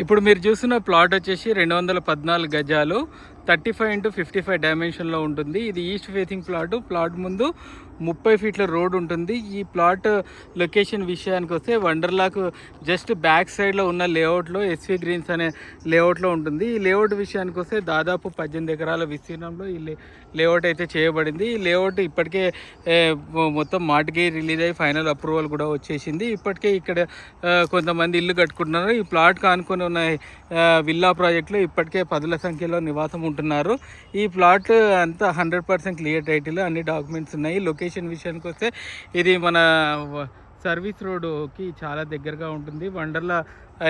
ఇప్పుడు మీరు చూస్తున్న ప్లాట్ వచ్చేసి 214 గజాలు 35x55 డైమెన్షన్లో ఉంటుంది. ఇది ఈస్ట్ ఫేసింగ్ ప్లాట్ ముందు 30 ఫీట్ల రోడ్ ఉంటుంది. ఈ ప్లాట్ లొకేషన్ విషయానికి వస్తే వండర్లాకు జస్ట్ బ్యాక్ సైడ్లో ఉన్న లేఅవుట్లో ఎస్వి గ్రీన్స్ అనే లేఅవుట్లో ఉంటుంది. ఈ లేఅవుట్ విషయానికి వస్తే దాదాపు 18 ఎకరాల విస్తీర్ణంలో ఈ లేఅవుట్ అయితే చేయబడింది. ఈ లేఅవుట్ ఇప్పటికే మొత్తం మాటికి రిలీజ్ అయ్యి ఫైనల్ అప్రూవల్ కూడా వచ్చేసింది. ఇప్పటికే ఇక్కడ కొంతమంది ఇల్లు కట్టుకుంటున్నారు. ఈ ప్లాట్ కానుకొని ఉన్న విల్లా ప్రాజెక్టులో ఇప్పటికే 10ల సంఖ్యలో నివాసం ఉంటున్నారు. ఈ ప్లాట్ అంతా 100% క్లియర్ టైటిల్, అన్ని డాక్యుమెంట్స్ ఉన్నాయి. లొకేషన్ విషయానికి వస్తే ఇది మన సర్వీస్ రోడ్డుకి చాలా దగ్గరగా ఉంటుంది. వండర్లా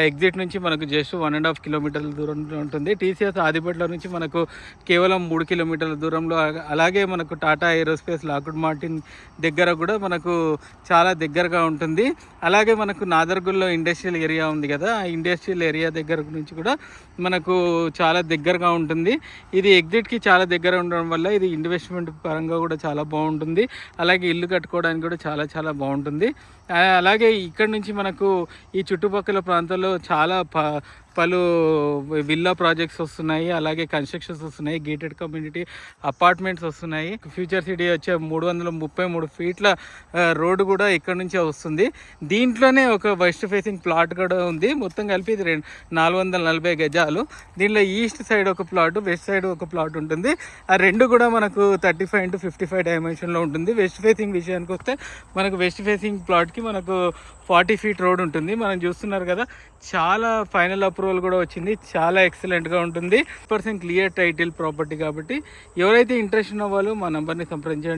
ఎగ్జిట్ నుంచి మనకు జస్ట్ 1.5 కిలోమీటర్ల దూరంలో ఉంటుంది. టీసీఎస్ ఆదిపట్ల నుంచి మనకు కేవలం 3 కిలోమీటర్ల దూరంలో, అలాగే మనకు టాటా ఏరోస్పేస్ లాక్వుడ్ మార్టిన్ దగ్గర కూడా మనకు చాలా దగ్గరగా ఉంటుంది. అలాగే మనకు నాదర్గుల్లో ఇండస్ట్రియల్ ఏరియా ఉంది కదా, ఆ ఇండస్ట్రియల్ ఏరియా దగ్గర నుంచి కూడా మనకు చాలా దగ్గరగా ఉంటుంది. ఇది ఎగ్జిట్కి చాలా దగ్గర ఉండడం వల్ల ఇది ఇన్వెస్ట్మెంట్ పరంగా కూడా చాలా బాగుంటుంది. అలాగే ఇల్లు కట్టుకోవడానికి కూడా చాలా బాగుంటుంది. అలాగే ఇక్కడ నుంచి మనకు ఈ చుట్టుపక్కల ప్రాంతాల్లో చాలా పలు విల్లా ప్రాజెక్ట్స్ వస్తున్నాయి. అలాగే కన్స్ట్రక్షన్స్ వస్తున్నాయి. గేటెడ్ కమ్యూనిటీ అపార్ట్మెంట్స్ వస్తున్నాయి. ఫ్యూచర్ సిటీ వచ్చే 333 ఫీట్ల రోడ్డు కూడా ఇక్కడ నుంచే వస్తుంది. దీంట్లోనే ఒక వెస్ట్ ఫేసింగ్ ప్లాట్ కూడా ఉంది. మొత్తం కలిపి ఇది 440 గజాలు. దీనిలో ఈస్ట్ సైడ్ ఒక ప్లాట్, వెస్ట్ సైడ్ ఒక ప్లాట్ ఉంటుంది. ఆ రెండు కూడా మనకు 35x55 డైమెన్షన్లో ఉంటుంది. వెస్ట్ ఫేసింగ్ విషయానికి వస్తే మనకు వెస్ట్ ఫేసింగ్ ప్లాట్కి మనకు 40 ఫీట్ రోడ్ ఉంటుంది. మనం చూస్తున్నారు కదా, చాలా ఫైనల్ అప్రూవల్ కూడా వచ్చింది. చాలా ఎక్సలెంట్గా ఉంటుంది. 100% క్లియర్ టైటిల్ ప్రాపర్టీ కాబట్టి ఎవరైతే ఇంట్రెస్ట్ ఉన్న వాళ్ళు మా నంబర్ని సంప్రదించండి.